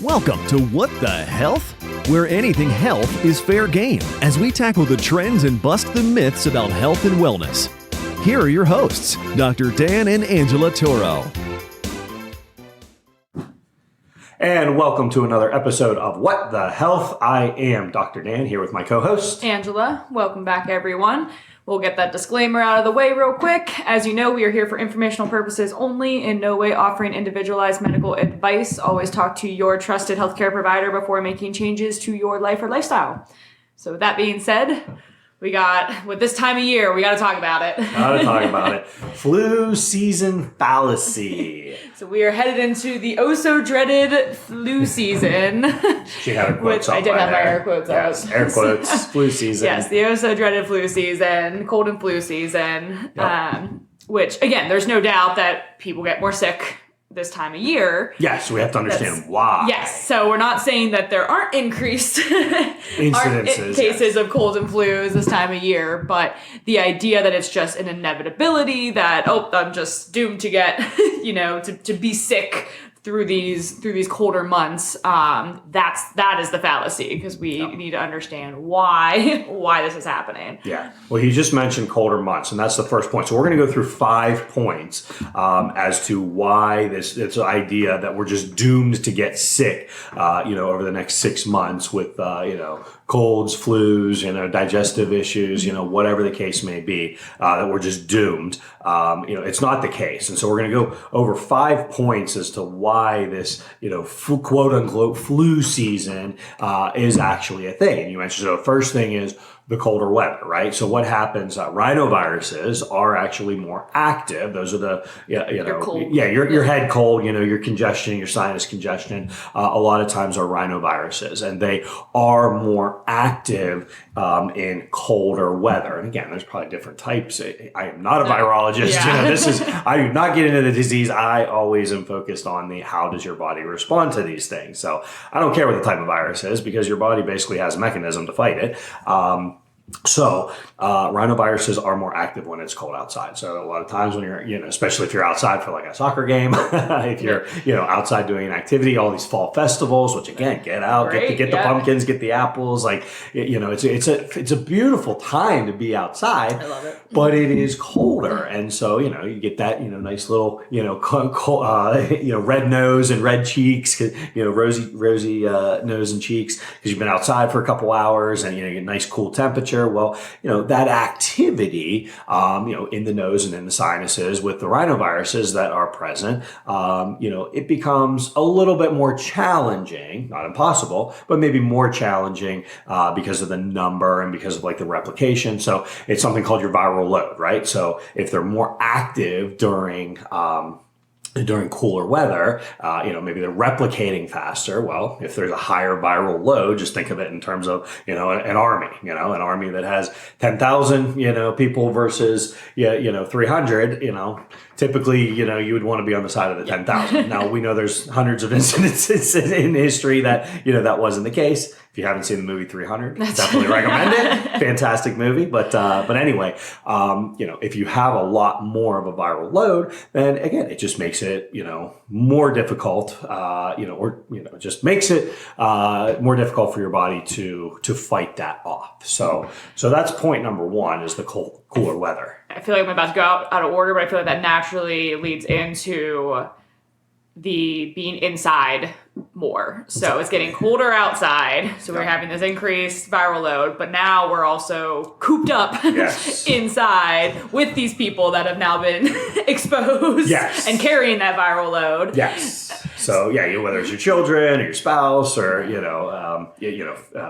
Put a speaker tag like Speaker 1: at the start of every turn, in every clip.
Speaker 1: Welcome to What the Health? Where anything health is fair game as we tackle the trends and bust the myths about health and wellness. Here are your hosts, Dr. Dan and Angela Toro.
Speaker 2: And welcome to another episode of What the Health. I am Dr. Dan here with my co-host,
Speaker 3: Angela. Welcome back, everyone. We'll get that disclaimer out of the way real quick. As you know, we are here for informational purposes only, in no way offering individualized medical advice. Always talk to your trusted healthcare provider before making changes to your life or lifestyle. So with that being said, with this time of year, we got to talk about it.
Speaker 2: Flu Season Fallacy.
Speaker 3: So we are headed into the oh-so-dreaded flu season.
Speaker 2: She had her quotes
Speaker 3: Which I did have my air quotes out.
Speaker 2: Yes, air quotes, flu season.
Speaker 3: Yes, the oh-so-dreaded flu season, cold and flu season.
Speaker 2: Yep.
Speaker 3: Which, again, there's no doubt that people get more sick this time of year.
Speaker 2: Yes, we have to understand why.
Speaker 3: Yes, so we're not saying that there aren't increased
Speaker 2: cases
Speaker 3: of colds and flus this time of year, but the idea that it's just an inevitability that, I'm just doomed to get, to be sick through these colder months, that is the fallacy, because we need to understand why this is happening.
Speaker 2: Yeah. Well, you just mentioned colder months, and that's the first point. So we're going to go through 5 points as to why this idea that we're just doomed to get sick, over the next 6 months with, colds, flus, digestive issues, whatever the case may be, that we're just doomed. It's not the case. And so we're going to go over 5 points as to why this, quote unquote flu season is actually a thing. And you mentioned, so the first thing is the colder weather, right? So what happens? Rhinoviruses are actually more active. Those are the, your head cold, your congestion, your sinus congestion. A lot of times are rhinoviruses, and they are more active in colder weather. And again, there's probably different types. I am not a virologist.
Speaker 3: Yeah.
Speaker 2: I do not get into the disease. I always am focused on how does your body respond to these things. So I don't care what the type of virus is, because your body basically has a mechanism to fight it. So rhinoviruses are more active when it's cold outside. So a lot of times when you're, especially if you're outside for like a soccer game, if you're, outside doing an activity, all these fall festivals, which again, get out, get the pumpkins, get the apples, it's a beautiful time to be outside.
Speaker 3: I love it.
Speaker 2: But it is colder. And so, you get that, nice little, red nose and red cheeks, rosy nose and cheeks, because you've been outside for a couple hours and, you get nice cool temperature. Well, that activity, in the nose and in the sinuses with the rhinoviruses that are present, it becomes a little bit more challenging, not impossible, but maybe more challenging because of the number and because of the replication. So it's something called your viral load, right? So if they're more active during cooler weather, maybe they're replicating faster. Well, if there's a higher viral load, just think of it in terms of, an army, an army that has 10,000, people versus, 300, typically, you would want to be on the side of the 10,000. Now, we know there's hundreds of incidents in history that, that wasn't the case. If you haven't seen the movie 300, definitely recommend it. Fantastic movie. But anyway, if you have a lot more of a viral load, then again, it just makes it, more difficult, just makes it more difficult for your body to fight that off. So that's point number 1, is the cooler weather.
Speaker 3: I feel like I'm about to go out of order, but I feel like that naturally leads into the being inside more. So it's getting colder outside. So we're having this increased viral load, but now we're also cooped up inside with these people that have now been exposed and carrying that viral load.
Speaker 2: Yes. So whether it's your children or your spouse or,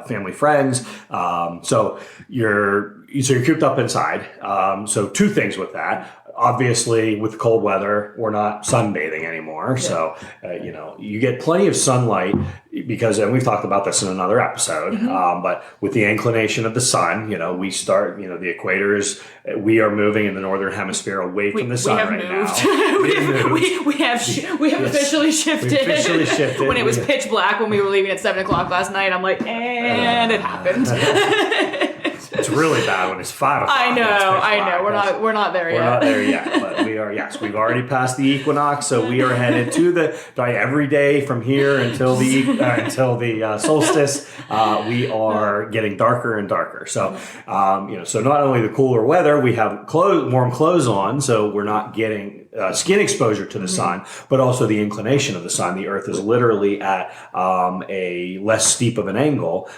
Speaker 2: family, friends. So you're cooped up inside. So 2 things with that. Obviously, with cold weather, we're not sunbathing anymore. Yeah. So, you get plenty of sunlight because, and we've talked about this in another episode, but with the inclination of the sun, we start, the equator is, we are moving in the northern hemisphere away from the sun now.
Speaker 3: We have officially shifted. When it was pitch black when we were leaving at 7 o'clock last night, I'm like, and it happened.
Speaker 2: It's really bad when it's 5 o'clock.
Speaker 3: I know. We're not there yet.
Speaker 2: We're not there yet, but we are. Yes, we've already passed the equinox, so we are headed to every day from here until the solstice. We are getting darker and darker. So, so not only the cooler weather, we have warm clothes on, so we're not getting skin exposure to the sun, but also the inclination of the sun. The Earth is literally at a less steep of an angle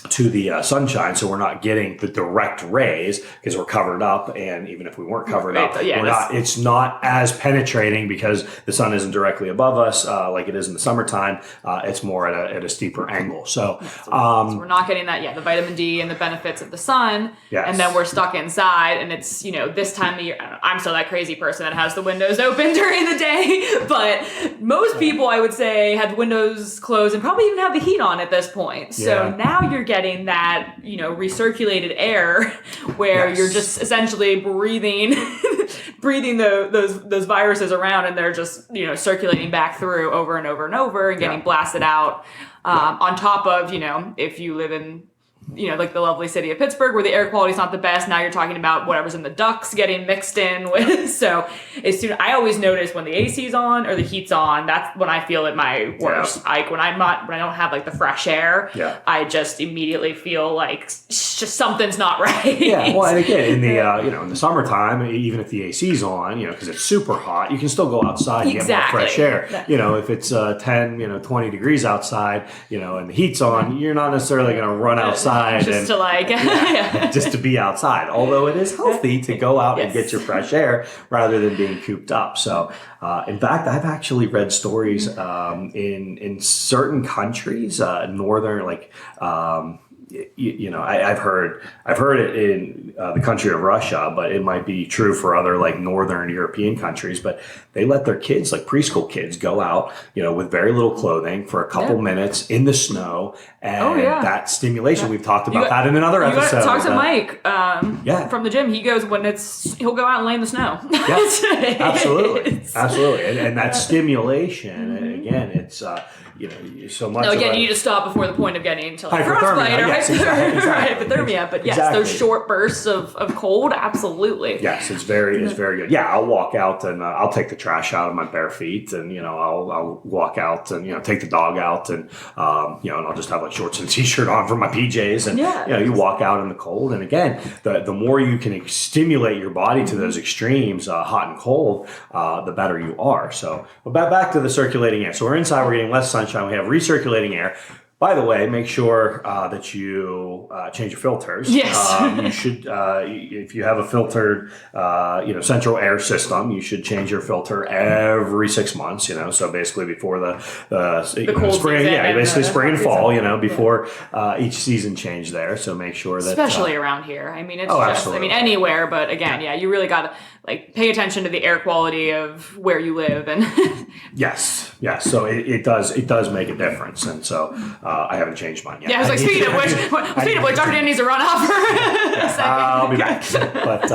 Speaker 2: to the sunshine, so we're not getting the direct rays because we're covered up, and even if we weren't covered up, it's not as penetrating because the sun isn't directly above us like it is in the summertime. It's more at a steeper angle. So
Speaker 3: we're not getting that, the vitamin D and the benefits of the sun, and then we're stuck inside, and it's, this time of year, I'm still that crazy person that has the windows open during the day, but most people, I would say, have the windows closed and probably even have the heat on at this point. So now you're getting that, recirculated air where you're just essentially breathing those viruses around, and they're just, circulating back through over and over and over and getting blasted out. On top of, if you live in, like the lovely city of Pittsburgh where the air quality is not the best, now you're talking about whatever's in the ducts getting mixed in with. So I always notice when the AC's on or the heat's on, that's when I feel at my worst. Like when I don't have like the fresh air, I just immediately feel like just something's not right.
Speaker 2: Yeah. Well, and again, in the in the summertime, even if the AC's on, because it's super hot, you can still go outside and get more fresh air. If it's 10, 20 degrees outside, and the heat's on, you're not necessarily going to run outside.
Speaker 3: Just to
Speaker 2: just to be outside. Although it is healthy to go out and get your fresh air rather than being cooped up. So, in fact, I've actually read stories in certain countries, northern, like. I've heard it in the country of Russia, but it might be true for other like northern European countries. But they let their kids, like preschool kids, go out, with very little clothing for a couple minutes in the snow, and that stimulation. We've talked about that in another episode.
Speaker 3: You talk to Mike from the gym. He goes he'll go out and lay in the snow.
Speaker 2: Yeah, absolutely, and that stimulation. And again, it's so much.
Speaker 3: No, again, you need to stop before the point of getting to like
Speaker 2: frostbite or
Speaker 3: hypothermia. But yes, those short bursts of cold, absolutely.
Speaker 2: Yes, it's very good. Yeah, I'll walk out and I'll take the trash out of my bare feet, and I'll walk out and take the dog out, and and I'll just have like shorts and t-shirt on for my PJs, and you walk out in the cold, and again, the more you can stimulate your body to those extremes, hot and cold, the better you are. So, back to the circulating air. So we're inside, we're getting less sunshine. We have recirculating air. By the way, make sure that you change your filters.
Speaker 3: Yes.
Speaker 2: You should, if you have a filtered, central air system, you should change your filter every 6 months. So basically before the
Speaker 3: cold
Speaker 2: spring,
Speaker 3: season,
Speaker 2: basically spring and fall. Before each season change there. So make sure that,
Speaker 3: especially around here. I mean, it's
Speaker 2: absolutely.
Speaker 3: Anywhere, but again, you really got to like pay attention to the air quality of where you live, and
Speaker 2: yes. So it does make a difference, and so. I haven't changed mine yet.
Speaker 3: Yeah, I was like, speaking of which, Dr. Dan needs to run off for a second.
Speaker 2: I'll be back. But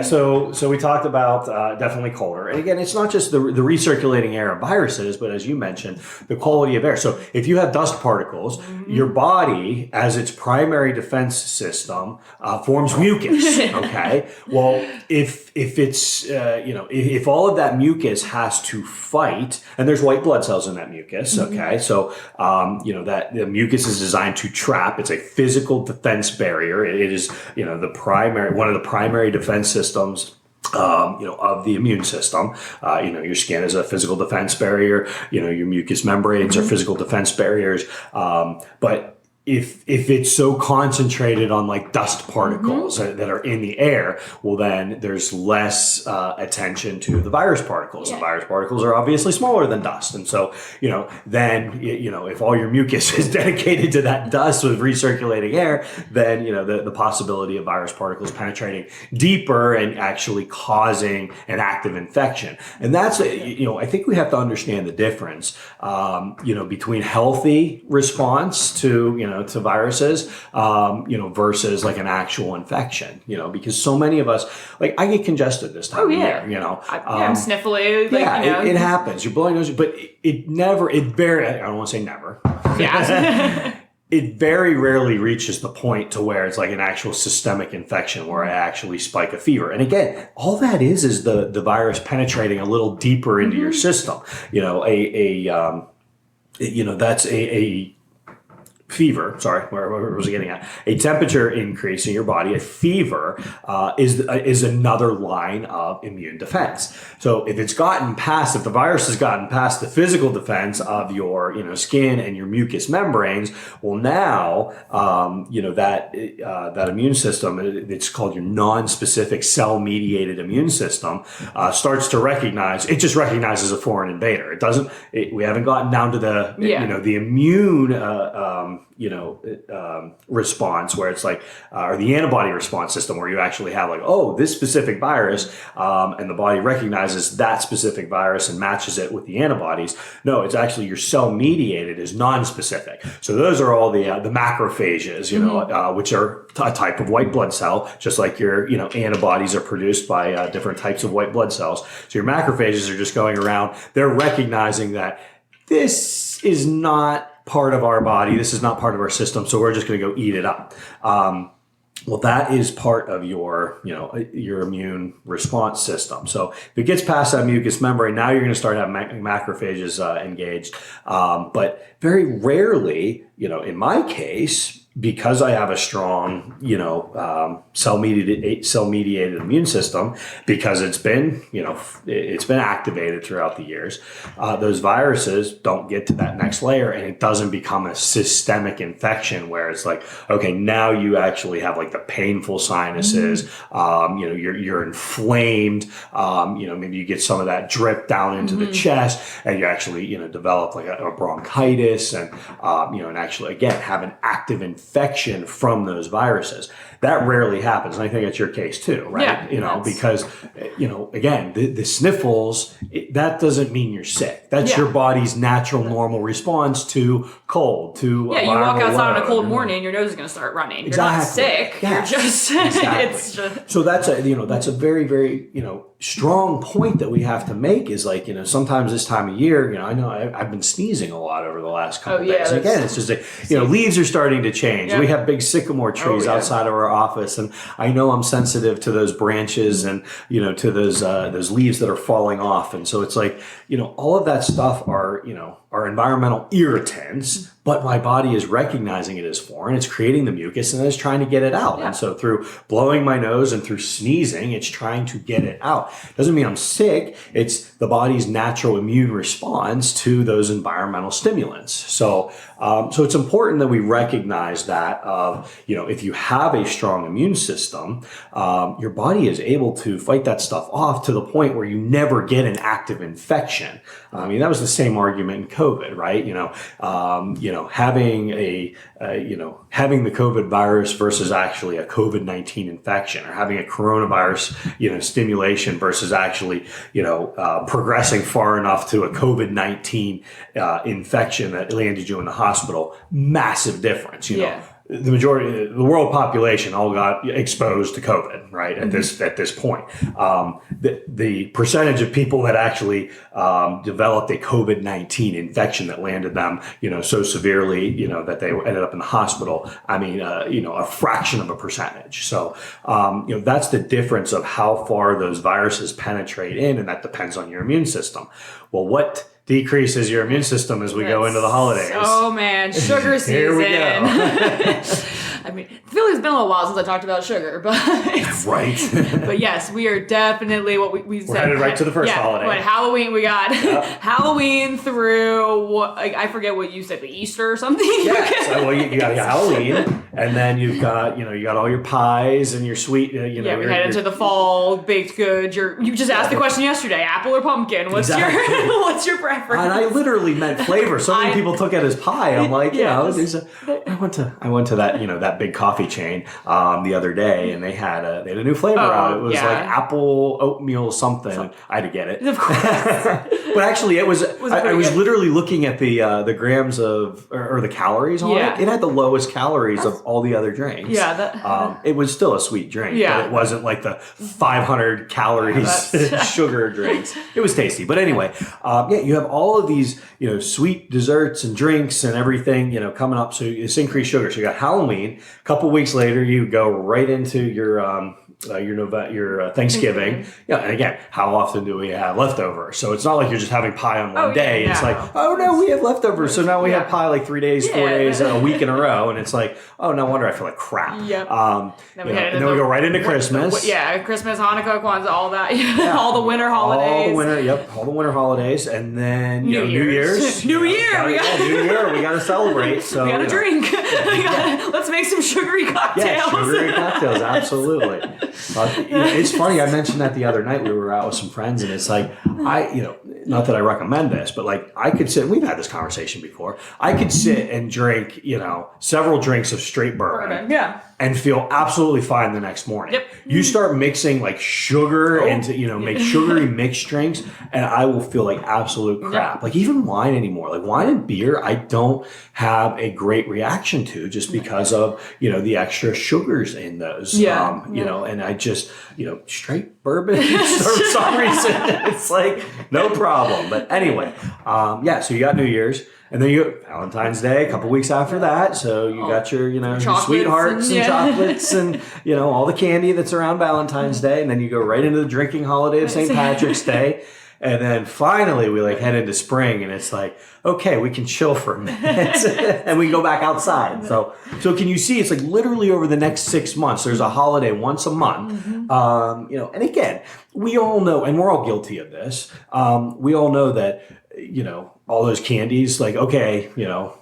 Speaker 2: so we talked about definitely colder. And again, it's not just the recirculating air of viruses, but as you mentioned, the quality of air. So if you have dust particles, your body, as its primary defense system, forms mucus. Okay. Well, if it's if all of that mucus has to fight, and there's white blood cells in that mucus. Okay. So that the mucus is designed to trap. It's a physical defense barrier. It is, one of the primary defense systems of the immune system. Your skin is a physical defense barrier. Your mucous membranes are physical defense barriers. But if it's so concentrated on like dust particles that are in the air, well, then there's less attention to the virus particles. The virus particles are obviously smaller than dust. And so, then, if all your mucus is dedicated to that dust with recirculating air, then, the possibility of virus particles penetrating deeper and actually causing an active infection. And that's, I think we have to understand the difference, between healthy response to viruses, versus like an actual infection, because so many of us, like I get congested this time of year,
Speaker 3: I'm sniffly.
Speaker 2: It happens. You're blowing nose, but it very, I don't want to say never.
Speaker 3: Yeah.
Speaker 2: it very rarely reaches the point to where it's like an actual systemic infection where I actually spike a fever. And again, all that is the virus penetrating a little deeper into your system. That's a fever, sorry, where was I getting at? A temperature increase in your body, a fever, is another line of immune defense. So if the virus has gotten past the physical defense of your, skin and your mucous membranes, well now, that immune system, it's called your non-specific cell-mediated immune system, starts to it just recognizes a foreign invader. We haven't gotten down to the immune, response where it's like, or the antibody response system where you actually have like, oh, this specific virus, and the body recognizes that specific virus and matches it with the antibodies. No, it's actually your cell mediated is non-specific. So those are all the macrophages, which are a type of white blood cell, just like your, antibodies are produced by different types of white blood cells. So your macrophages are just going around. They're recognizing that this is not part of our body. This is not part of our system. So we're just going to go eat it up. Well, that is part of your immune response system. So if it gets past that mucous membrane, now you're going to start having macrophages engaged. But very rarely, in my case, because I have a strong, cell-mediated immune system, because it's been activated throughout the years, those viruses don't get to that next layer, and it doesn't become a systemic infection where it's like, okay, now you actually have like the painful sinuses, you're inflamed, maybe you get some of that drip down into the chest, and you actually, develop like a bronchitis, and actually again have an active infection from those viruses. That rarely happens. And I think it's your case too, right?
Speaker 3: Yeah,
Speaker 2: because, again, the sniffles, that doesn't mean you're sick. That's your body's natural, normal response to cold, to
Speaker 3: you walk outside on a cold morning, your nose is going to start running. You're not sick.
Speaker 2: Yes.
Speaker 3: You're just, it's just.
Speaker 2: So that's a very, very, strong point that we have to make is like, sometimes this time of year, I know I've been sneezing a lot over the last couple of days. And again, it's just leaves are starting to change. Yep. We have big sycamore trees outside of our office, and I know I'm sensitive to those branches and to those leaves that are falling off, and so it's like all of that stuff are environmental irritants, but my body is recognizing it as foreign. It's creating the mucus and it's trying to get it out. Yeah. And so through blowing my nose and through sneezing, it's trying to get it out. Doesn't mean I'm sick. It's the body's natural immune response to those environmental stimulants. So it's important that we recognize that if you have a strong immune system, your body is able to fight that stuff off to the point where you never get an active infection. I mean, that was the same argument in COVID, right? Having the COVID virus versus actually a COVID-19 infection, or having a coronavirus, stimulation versus actually, progressing far enough to a COVID-19 infection that landed you in the hospital. Massive difference, The majority of the world population all got exposed to COVID, right? At this point, the percentage of people that actually developed a COVID-19 infection that landed them, so severely, that they ended up in the hospital. I mean, a fraction of a percentage. So, that's the difference of how far those viruses penetrate in, and that depends on your immune system. Well, what decreases your immune system as we go into the holidays?
Speaker 3: Oh man, sugar season.
Speaker 2: Here we go.
Speaker 3: I mean, I feel like it's been a little while since I talked about sugar, but
Speaker 2: right.
Speaker 3: But yes, we are definitely what we said.
Speaker 2: We're headed right to the first holiday.
Speaker 3: What, Halloween we got. Yep. Halloween through I forget what you said, the Easter or something.
Speaker 2: Yeah. So you got Halloween, and then you've got you got all your pies and your sweet.
Speaker 3: We head into the fall baked goods. You just asked the question yesterday: apple or pumpkin? What's your preference?
Speaker 2: And I literally meant flavor. So many people took it as pie. I'm like, I went to that big coffee chain the other day, and they had a new flavor out. It was like apple oatmeal something. I had to get it.
Speaker 3: Of course.
Speaker 2: But actually, it was. I was
Speaker 3: good.
Speaker 2: literally looking at the grams of or the calories on it. It had the lowest calories of all the other drinks.
Speaker 3: Yeah,
Speaker 2: it was still a sweet drink.
Speaker 3: Yeah.
Speaker 2: But it wasn't like the 500 calories sugar drinks. It was tasty. But anyway, you have all of these sweet desserts and drinks and everything coming up. So it's increased sugar. So you got Halloween. A couple weeks later, you go right into your Thanksgiving. Yeah, and again, how often do we have leftovers? So it's not like you're just having pie on one day.
Speaker 3: Yeah,
Speaker 2: it's like, oh no, we have leftovers. So now we have pie like 3 days, 4 days, a week in a row, and it's like, oh, no wonder I feel like crap.
Speaker 3: Yep.
Speaker 2: Then we go right into Christmas.
Speaker 3: Christmas, Hanukkah, Kwanzaa, all that. All the winter holidays.
Speaker 2: All the winter holidays, and then New Year's.
Speaker 3: New Year.
Speaker 2: New Year. We got to celebrate. So
Speaker 3: we got to drink. Let's make some sugary cocktails.
Speaker 2: Yeah, sugary cocktails. Absolutely. It's funny. I mentioned that the other night. We were out with some friends, and it's like not that I recommend this, but like I could sit. We've had this conversation before. I could sit and drink, several drinks of straight bourbon.
Speaker 3: Yeah.
Speaker 2: And feel absolutely fine the next morning.
Speaker 3: Yep.
Speaker 2: You start mixing like sugar into, make sugary mixed drinks, and I will feel like absolute crap.
Speaker 3: Yep.
Speaker 2: Like even wine anymore. Like wine and beer, I don't have a great reaction to just because of, the extra sugars in those. And I just, straight bourbon for some reason. It's like no problem. But anyway, so you got New Year's. And then you Valentine's Day, a couple weeks after that. So you got your, your sweethearts and chocolates and, all the candy that's around Valentine's Day. And then you go right into the drinking holiday of St. Patrick's Day. And then finally we head into spring and it's like, okay, we can chill for a minute and we go back outside. So can you see it's like literally over the next 6 months, there's a holiday once a month. And again, we all know, and we're all guilty of this. We all know that, all those candies, like, okay,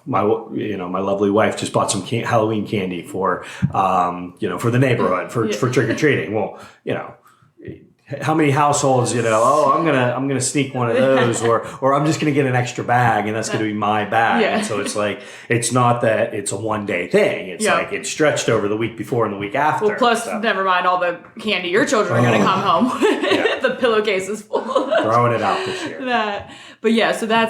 Speaker 2: my lovely wife just bought some Halloween candy for the neighborhood for trick or treating. Well, how many households, I'm gonna sneak one of those, or I'm just gonna get an extra bag, and that's gonna be my bag.
Speaker 3: Yeah.
Speaker 2: And so it's like it's not that it's a 1 day thing. It's like it's stretched over the week before and the week after.
Speaker 3: Well, plus, never mind all the candy your children are gonna come home with. The pillowcases full.
Speaker 2: Throwing it out this year.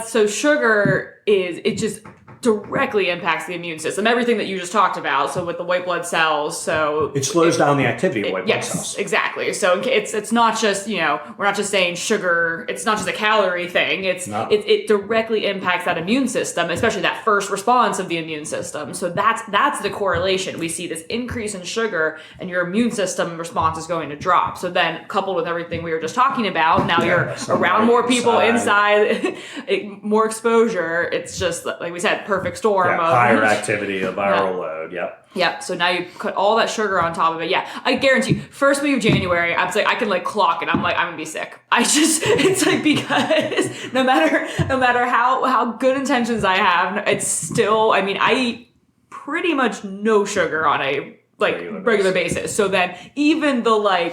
Speaker 3: So sugar it just directly impacts the immune system. Everything that you just talked about. So with the white blood cells, so
Speaker 2: it slows down the activity of white blood cells.
Speaker 3: Yes, exactly. So it's not just we're not just saying sugar. It's not just a calorie thing. It directly impacts that immune system, especially that first response of the immune system. So that's the correlation. We see this increase in sugar, and your immune system response is going to drop. So then, coupled with everything we were just talking about, now you're around more people inside, more exposure. It's just like we said. Perfect storm of
Speaker 2: higher activity, a viral load.
Speaker 3: Yep. So now you put all that sugar on top of it. Yeah, I guarantee you, first week of January, I can clock it. I'm gonna be sick. It's because no matter how good intentions I have, it's still. I mean, I eat pretty much no sugar on a regular basis. So then even the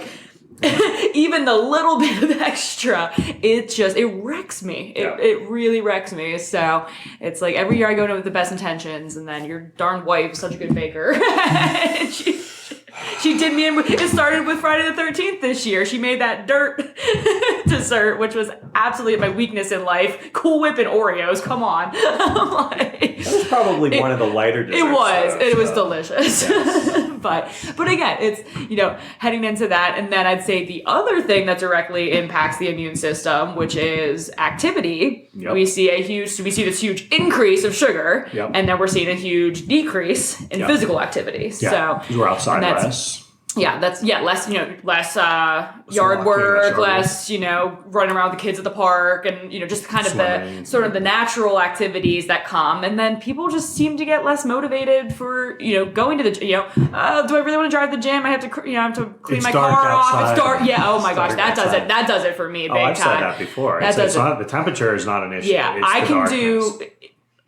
Speaker 3: even the little bit of extra, it wrecks me. It really wrecks me. So it's like every year I go in with the best intentions, and then your darn wife's such a good baker. She did me in. It started with Friday the 13th this year. She made that dirt dessert, which was absolutely my weakness in life. Cool Whip and Oreos. Come on.
Speaker 2: That was probably one of the lighter desserts.
Speaker 3: It was delicious. Yes. But again, it's heading into that, and then I'd say the other thing that directly impacts the immune system, which is activity. Yep. We see this huge increase of sugar, and then we're seeing a huge decrease in physical activity.
Speaker 2: Yeah. So we're outside less.
Speaker 3: Yeah, less less yard work, less running around with the kids at the park, and just kind of the sort of the natural activities that come, and then people just seem to get less motivated for going to the do I really want to drive to the gym? I have to clean my car off. It's dark. Yeah. Oh my gosh, that does it for me. Big
Speaker 2: I've
Speaker 3: time.
Speaker 2: said that before. It's not the temperature is not an issue.
Speaker 3: Yeah,
Speaker 2: it's
Speaker 3: I can
Speaker 2: darkness.
Speaker 3: do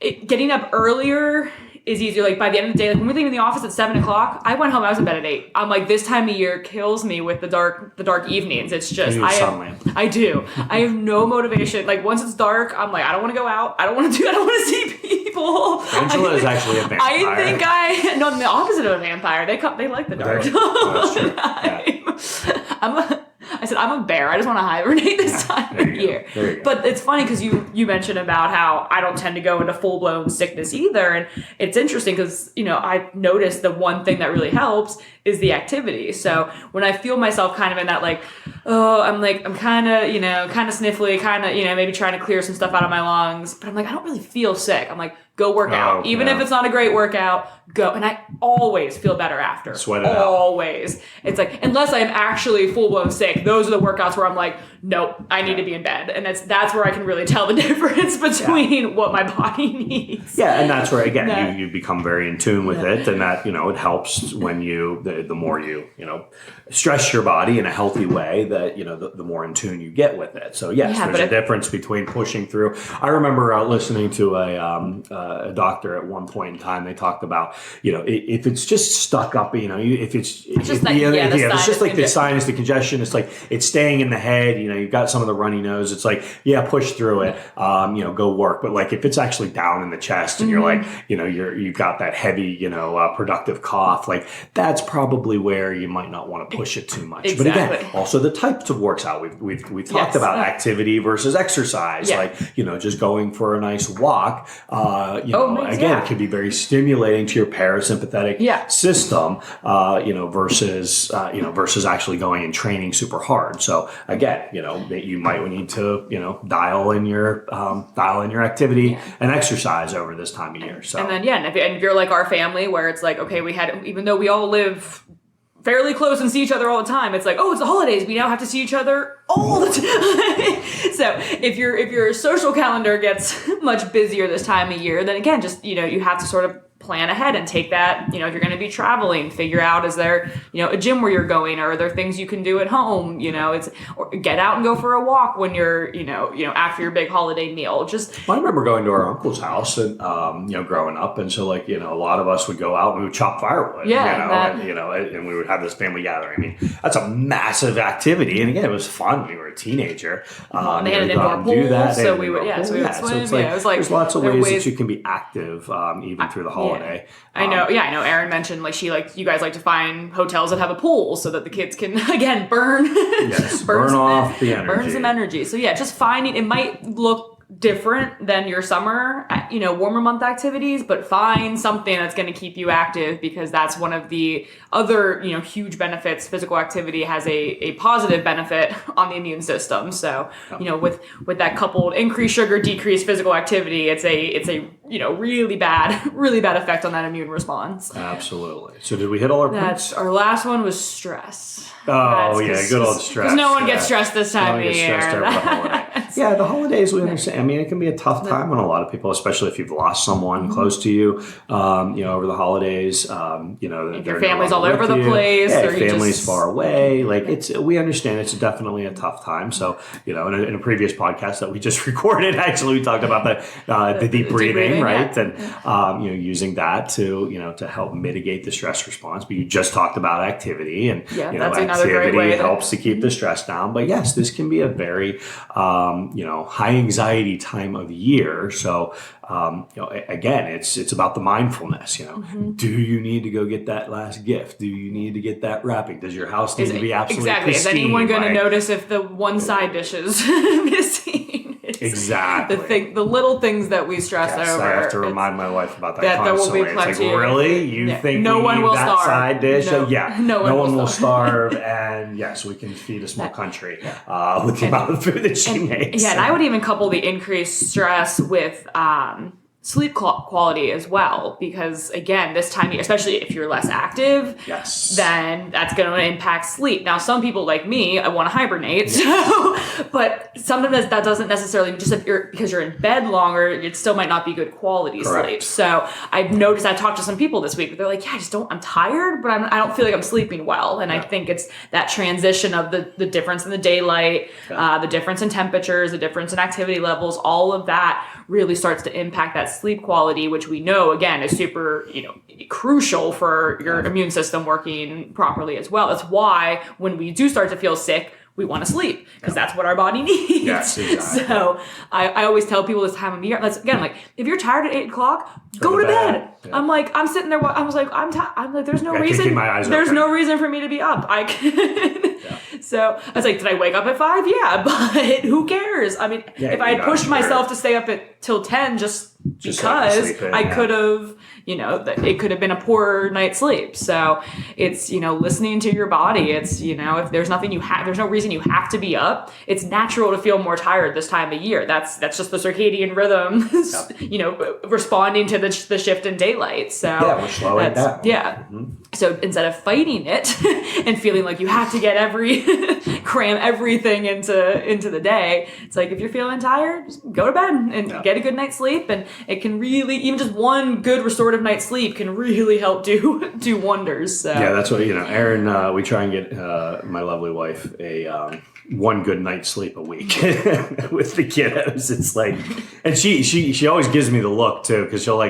Speaker 3: it. Getting up earlier is easier. Like by the end of the day, when we're leaving the office at 7:00, I went home. I was in bed at 8. I'm like, this time of year kills me with the dark evenings. It's just I do. I have no motivation. Like once it's dark, I'm like, I don't want to go out. I don't want to see people.
Speaker 2: Angela is actually a vampire.
Speaker 3: I think I'm the opposite of a vampire. They like the dark.
Speaker 2: That's true. Yeah.
Speaker 3: I I said, I'm a bear. I just want to hibernate this time of year. But it's funny because you mentioned about how I don't tend to go into full-blown sickness either. And it's interesting because, I noticed the one thing that really helps is the activity. So when I feel myself kind of in that I'm kind of sniffly, kind of, maybe trying to clear some stuff out of my lungs, but I'm like, I don't really feel sick. I'm like, go work out. Even if it's not a great workout, go. And I always feel better after.
Speaker 2: Sweat it out.
Speaker 3: Always. It's like, unless I'm actually full-blown sick, those are the workouts where I'm like, nope, I need to be in bed. And that's where I can really tell the difference between what my body needs.
Speaker 2: Yeah, and that's where, again, you become very in tune with it. And that, it helps when the more you, stress your body in a healthy way, that, the more in tune you get with it. So, yes, there's a difference between pushing through. I remember listening to a doctor at one point in time. They talked about, if it's just stuck up, if it's just like the sinus, the congestion, it's like it's staying in the head, you've got some of the runny nose. It's like, push through it, go work. But like if it's actually down in the chest and you're like, you've got that heavy, productive cough, like that's probably where you might not want to push it too much.
Speaker 3: Exactly.
Speaker 2: But again, also the types of works out. We've talked about activity versus exercise, like, just going for a nice walk, it can be very stimulating to your parasympathetic system, versus actually going and training super hard. So again, you might need to, dial in your activity and exercise over this time of year. So
Speaker 3: and then if you're like our family, where it's like, okay, even though we all live fairly close and see each other all the time, it's like, oh, it's the holidays, we now have to see each other all the time. So if your social calendar gets much busier this time of year, then again, just you have to sort of plan ahead and take that, if you're going to be traveling, figure out, is there, a gym where you're going, or are there things you can do at home, or get out and go for a walk when you're, after your big holiday meal.
Speaker 2: I remember going to our uncle's house and, growing up. And so like, a lot of us would go out and we would chop firewood, and we would have this family gathering. I mean, that's a massive activity. And again, it was fun when we were a teenager.
Speaker 3: They had an indoor pool, so we would swim.
Speaker 2: So it's like,
Speaker 3: it was like,
Speaker 2: there's lots of ways that you can be active, even through the holiday.
Speaker 3: I know. I know. Erin mentioned you guys like to find hotels that have a pool so that the kids can again burn
Speaker 2: off the energy.
Speaker 3: Burn some energy. So just finding, it might look different than your summer, warmer month activities, but find something that's going to keep you active, because that's one of the other, huge benefits. Physical activity has a positive benefit on the immune system. So, with that coupled increased sugar, decreased physical activity, it's a really bad effect on that immune response.
Speaker 2: Absolutely. So did we hit all our points?
Speaker 3: Our last one was stress.
Speaker 2: Oh, good old stress.
Speaker 3: Because no one gets stressed this time of year.
Speaker 2: The holidays, we understand. I mean, it can be a tough time on a lot of people, especially if you've lost someone close to you, over the holidays.
Speaker 3: If your family's all over the place.
Speaker 2: Yeah, or family's far away. We understand it's definitely a tough time. So, in a previous podcast that we just recorded, actually, we talked about the deep breathing, right? And, using that to help mitigate the stress response. But you just talked about activity, and,
Speaker 3: that's another great way
Speaker 2: helps to keep the stress down. But yes, this can be a very, high anxiety time of year. So, again, it's about the mindfulness, do you need to go get that last gift? Do you need to get that wrapping? Does your house need to be absolutely pristine?
Speaker 3: Is anyone going to notice if the one side dish is missing?
Speaker 2: Exactly.
Speaker 3: The little things that we stress over.
Speaker 2: I have to remind my wife about that constantly.
Speaker 3: There will be plenty.
Speaker 2: It's like, really? You think
Speaker 3: no one will
Speaker 2: that
Speaker 3: starve?
Speaker 2: Side dish?
Speaker 3: No one will
Speaker 2: starve. And yes, we can feed a small country with the amount of food that she makes.
Speaker 3: Yeah, and I would even couple the increased stress with sleep quality as well, because again, this time, especially if you're less active, then that's going to impact sleep. Now, some people like me, I want to hibernate, but sometimes that doesn't necessarily, because you're in bed longer, it still might not be good quality sleep. So I've noticed, I talked to some people this week, but they're like, I'm tired, but I don't feel like I'm sleeping well. And I think it's that transition of the difference in the daylight, the difference in temperatures, the difference in activity levels, all of that really starts to impact that sleep quality, which we know, again, is super, crucial for your immune system working properly as well. That's why when we do start to feel sick, we want to sleep, because that's what our body needs.
Speaker 2: Yes, exactly.
Speaker 3: So I always tell people this time of year, if you're tired at 8 o'clock, go to bed. Yeah. I'm sitting there, I'm like, there's no reason. No reason for me to be up. I can. So I was like, did I wake up at 5? Yeah, but who cares? I mean,
Speaker 2: Yeah,
Speaker 3: if I had
Speaker 2: you're
Speaker 3: pushed
Speaker 2: not sure.
Speaker 3: myself to stay up till 10 just
Speaker 2: so you can
Speaker 3: because
Speaker 2: sleep in,
Speaker 3: I
Speaker 2: yeah.
Speaker 3: could have, it could have been a poor night's sleep. So it's, listening to your body. It's, if there's there's no reason you have to be up. It's natural to feel more tired this time of year. That's just the circadian rhythm, responding to the shift in daylight. So
Speaker 2: Yeah, we're slowing down.
Speaker 3: Yeah.
Speaker 2: Mm-hmm.
Speaker 3: So instead of fighting it and feeling like you have to get cram everything into the day, it's like if you're feeling tired, just go to bed and get a good night's sleep. And it can really, even just one good restorative night's sleep can really help do wonders. So.
Speaker 2: Yeah, that's what, Erin, we try and get my lovely wife a one good night's sleep a week with the kiddos. It's like, and she always gives me the look too, because she'll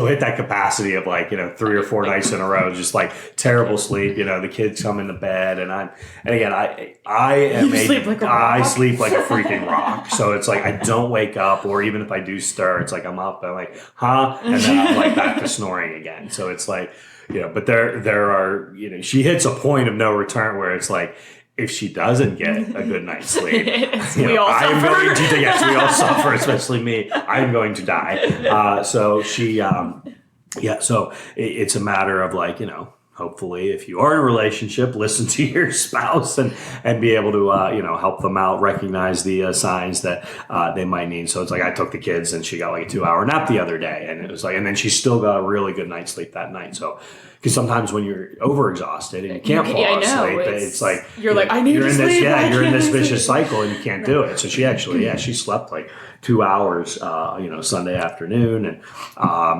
Speaker 2: hit that capacity of 3 or 4 nights in a row, just terrible sleep. The kids come into bed, and I sleep like a freaking rock. So it's like I don't wake up, or even if I do stir, it's like I'm up, I'm like, huh, and then I'm back to snoring again. So it's like, but there are, she hits a point of no return where it's like, if she doesn't get a good night's sleep,
Speaker 3: we all
Speaker 2: I'm
Speaker 3: suffer.
Speaker 2: going to, yes, we all suffer, especially me. I'm going to die. So she, so it's a matter of hopefully if you are in a relationship, listen to your spouse and be able to, help them out, recognize the signs that they might need. So it's like I took the kids and she got a 2-hour nap the other day, and it was and then she still got a really good night's sleep that night. So, because sometimes when you're overexhausted and you can't fall asleep, it's like
Speaker 3: you're like, I need to sleep.
Speaker 2: You're in this vicious cycle and you can't do it. So she actually, she slept 2 hours, Sunday afternoon, and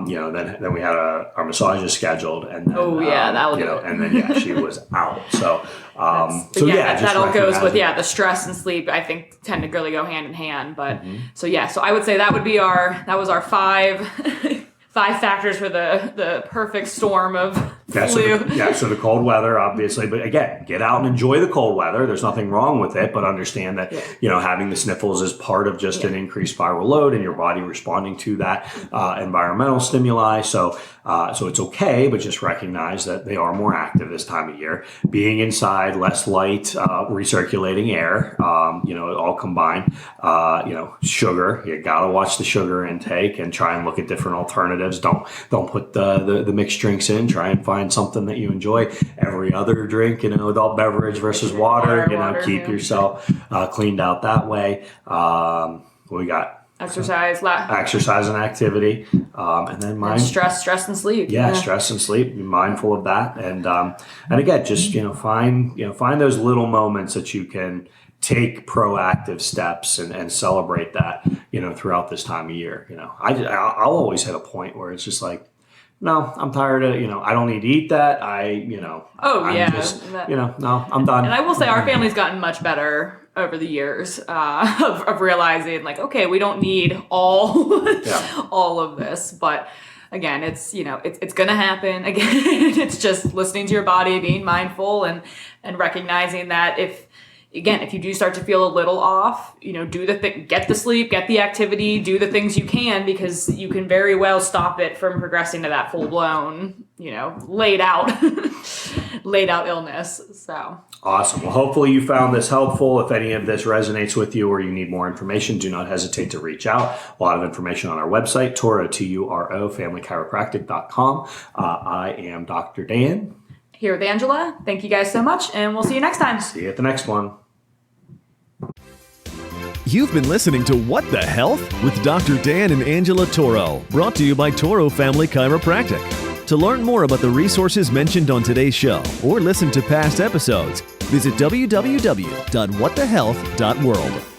Speaker 2: then we had our massages scheduled, and then,
Speaker 3: that'll do it.
Speaker 2: and then she was out. So
Speaker 3: that all goes with the stress and sleep. I think tend to really go hand in hand. But so I would say that was our 5 factors for the perfect storm of flu.
Speaker 2: So the cold weather, obviously, but again, get out and enjoy the cold weather. There's nothing wrong with it, but understand that, having the sniffles is part of just an increased viral load and your body responding to that environmental stimuli. So it's okay, but just recognize that they are more active this time of year. Being inside, less light, recirculating air, all combined. Sugar, you gotta watch the sugar intake and try and look at different alternatives. Don't put the mixed drinks in. Try and find something that you enjoy. Every other drink, adult beverage versus water. Keep yourself cleaned out that way. What we got?
Speaker 3: Exercise
Speaker 2: and activity, and then
Speaker 3: stress and sleep.
Speaker 2: Stress and sleep. Be mindful of that, and again, just find those little moments that you can take proactive steps and celebrate that throughout this time of year. I'll always hit a point where it's just like, no, I'm tired of, I don't need to eat that. I'm done. And
Speaker 3: I will say our family's gotten much better over the years of realizing okay, we don't need all of this, but again, it's going to happen. Again, it's just listening to your body, being mindful and recognizing that if you do start to feel a little off, do the thing, get the sleep, get the activity, do the things you can, because you can very well stop it from progressing to that full blown, laid out illness. So
Speaker 2: awesome. Well, hopefully you found this helpful. If any of this resonates with you or you need more information, do not hesitate to reach out. A lot of information on our website, Turo, Turo, familychiropractic.com. I am Dr. Dan.
Speaker 3: Here with Angela. Thank you guys so much, and we'll see you next time.
Speaker 2: See you at the next one.
Speaker 1: You've been listening to What the Health with Dr. Dan and Angela Toro, brought to you by Toro Family Chiropractic. To learn more about the resources mentioned on today's show or listen to past episodes, visit www.whatthehealth.world.